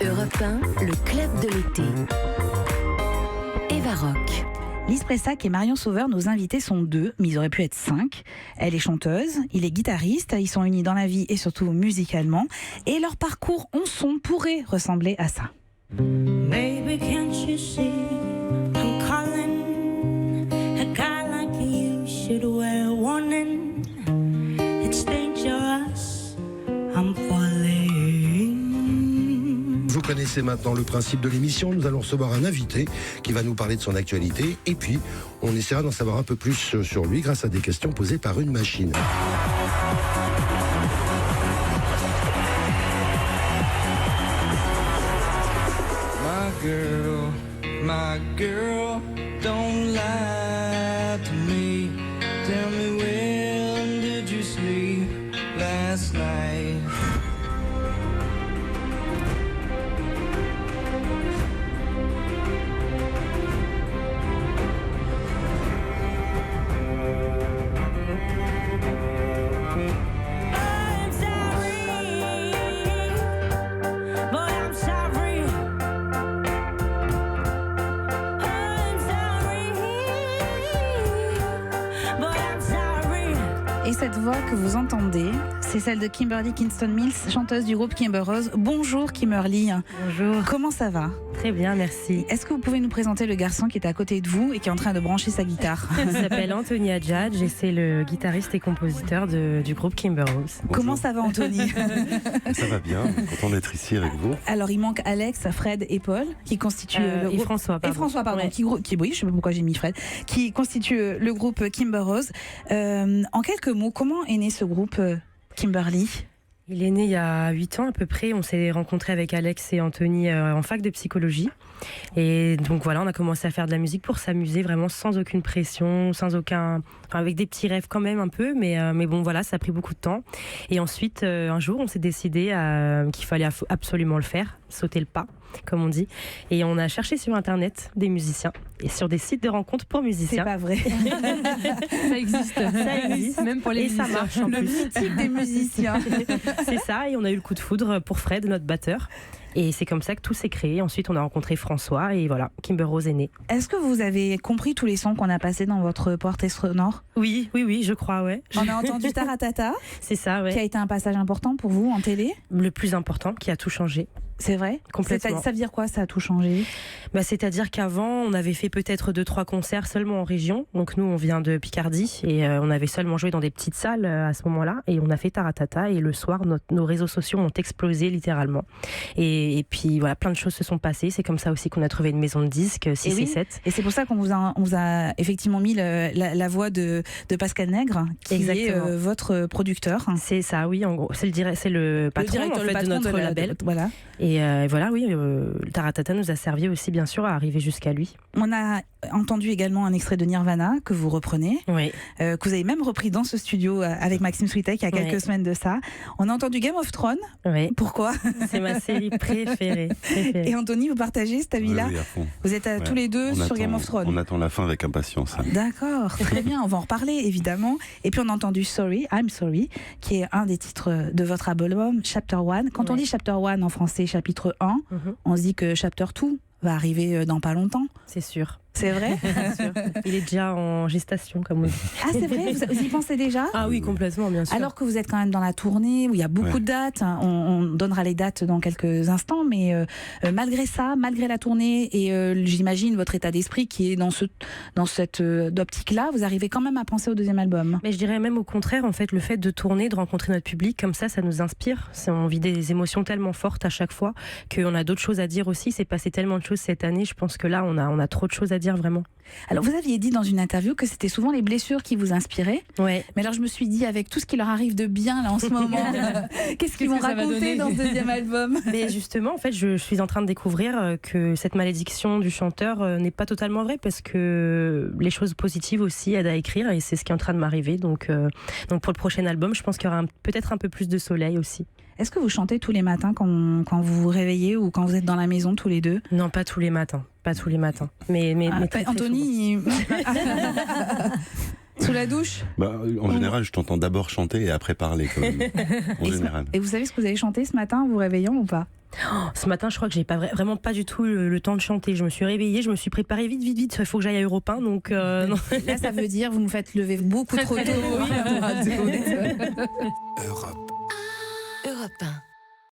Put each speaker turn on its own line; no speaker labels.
Europe 1, le club de l'été. Eva Rock.
Lise Pressac et Marion Sauveur, nos invités, sont deux, mais ils auraient pu être 5. Elle est chanteuse, il est guitariste, ils sont unis dans la vie et surtout musicalement. Et leur parcours en son pourrait ressembler à ça.
Baby, can't you see I'm calling? A guy like you should wear a warning. It's dangerous, I'm falling.
Vous connaissez maintenant le principe de l'émission. Nous allons recevoir un invité qui va nous parler de son actualité. Et puis, on essaiera d'en savoir un peu plus sur lui grâce à des questions posées par une machine.
My girl, don't lie to me. Tell me, when did you sleep last night?
I'm sorry, but I'm sorry. I'm sorry, but I'm sorry.
Et cette voix que vous entendez, c'est celle de Kimberly Kingston Mills, chanteuse du groupe Kimber Rose. Bonjour Kimberly.
Bonjour.
Comment ça va?
Très bien, merci.
Est-ce que vous pouvez nous présenter le garçon qui est à côté de vous et qui est en train de brancher sa guitare?
Il s'appelle Anthony Adjadj et c'est le guitariste et compositeur du groupe Kimber Rose.
Comment ça va Anthony?
Ça va bien, content d'être ici avec vous.
Alors il manque Alex, Fred et Paul qui constituent le
Et
groupe.
François, pardon.
Et François, pardon,
Ouais.
qui, oui, je sais pas pourquoi j'ai mis Fred, qui constitue le groupe Kimber Rose. En quelques mots, comment est né ce groupe Kimberly?
Il est né il y a 8 ans à peu près. On s'est rencontrés avec Alex et Anthony en fac de psychologie. Et donc voilà, on a commencé à faire de la musique pour s'amuser vraiment sans aucune pression, avec des petits rêves quand même un peu. Mais bon voilà, ça a pris beaucoup de temps. Et ensuite, un jour, on s'est décidé qu'il fallait absolument le faire, sauter le pas, comme on dit. Et on a cherché sur Internet des musiciens et sur des sites de rencontres pour
C'est
musiciens.
pas vrai.
Ça existe, même pour les et ça marche en
Le
plus.
mythique des musiciens.
C'est ça, et on a eu le coup de foudre pour Fred, notre batteur. Et c'est comme ça que tout s'est créé. Ensuite, on a rencontré François et voilà, Kimber Rose est né.
Est-ce que vous avez compris tous les sons qu'on a passés dans votre portrait sonore?
Oui, je crois, ouais.
On a entendu Taratata,
C'est ça,
qui a
ouais.
été un passage important pour vous en télé.
Le plus important, qui a tout changé.
C'est vrai?
Complètement.
Ça veut dire quoi, ça a tout changé?
C'est-à-dire qu'avant, on avait fait peut-être 2-3 concerts seulement en région. Donc nous, on vient de Picardie et on avait seulement joué dans des petites salles à ce moment-là. Et on a fait Taratata et le soir, nos réseaux sociaux ont explosé littéralement. Et puis voilà, plein de choses se sont passées. C'est comme ça aussi qu'on a trouvé une maison de disques, 6 et,
oui.
7.
Et c'est pour ça qu'on on vous a effectivement mis la voix de Pascal Nègre, qui
Exactement.
est votre producteur.
C'est ça, oui, en gros. C'est le patron, en fait, de notre label.
Voilà.
Et voilà, oui, Taratata nous a servi aussi, bien sûr, à arriver jusqu'à lui.
On a entendu également un extrait de Nirvana que vous reprenez,
Oui.
que vous avez même repris dans ce studio avec Maxime Switek il y a quelques
Ouais.
semaines de ça. On a entendu Game of Thrones.
Oui.
Pourquoi?
C'est ma série préférée.
Et Anthony, vous partagez cet avis-là?
Oui, à fond.
Vous êtes tous les deux sur Game of Thrones.
On attend la fin avec impatience.
D'accord, très bien, on va en reparler évidemment. Et puis on a entendu Sorry, I'm Sorry, qui est un des titres de votre album, Chapter 1. Quand on
Ouais.
dit Chapter 1 en français, chapitre 1, on se dit que Chapter 2 va arriver dans pas longtemps.
C'est sûr.
C'est vrai?
Bien sûr. Il est déjà en gestation, comme on dit.
Ah c'est vrai, vous y pensez déjà?
Ah oui, complètement, bien sûr.
Alors que vous êtes quand même dans la tournée où il y a beaucoup
Ouais.
de dates, on donnera les dates dans quelques instants, mais malgré ça, malgré la tournée et j'imagine votre état d'esprit qui est dans cette optique-là, vous arrivez quand même à penser au deuxième album.
Mais je dirais même au contraire, en fait, le fait de tourner, de rencontrer notre public, comme ça nous inspire. On vit des émotions tellement fortes à chaque fois qu'on a d'autres choses à dire aussi. C'est passé tellement de choses cette année, je pense que là, on a trop de choses à dire vraiment.
Alors vous aviez dit dans une interview que c'était souvent les blessures qui vous inspiraient.
Ouais.
Mais alors je me suis dit, avec tout ce qui leur arrive de bien là en ce moment, qu'est-ce qu'ils vont
que ça va
raconter
donner
dans ce deuxième album?
Mais justement, en fait, je suis en train de découvrir que cette malédiction du chanteur n'est pas totalement vraie parce que les choses positives aussi aident à écrire et c'est ce qui est en train de m'arriver. Donc pour le prochain album, je pense qu'il y aura peut-être un peu plus de soleil aussi.
Est-ce que vous chantez tous les matins quand vous vous réveillez ou quand vous êtes dans la maison tous les deux?
Non, pas tous les matins. Pas tous les matins. Mais très, très
Anthony, Sous la douche?
En général, je t'entends d'abord chanter et après parler. En général.
Et vous savez ce que vous avez chanté ce matin en vous réveillant ou pas?
Ce matin, je crois que j'ai pas vraiment pas du tout le temps de chanter. Je me suis réveillée, je me suis préparée vite. Il faut que j'aille à Europe 1, donc non.
Là, ça veut dire vous nous faites lever beaucoup trop tôt.
Europe 1.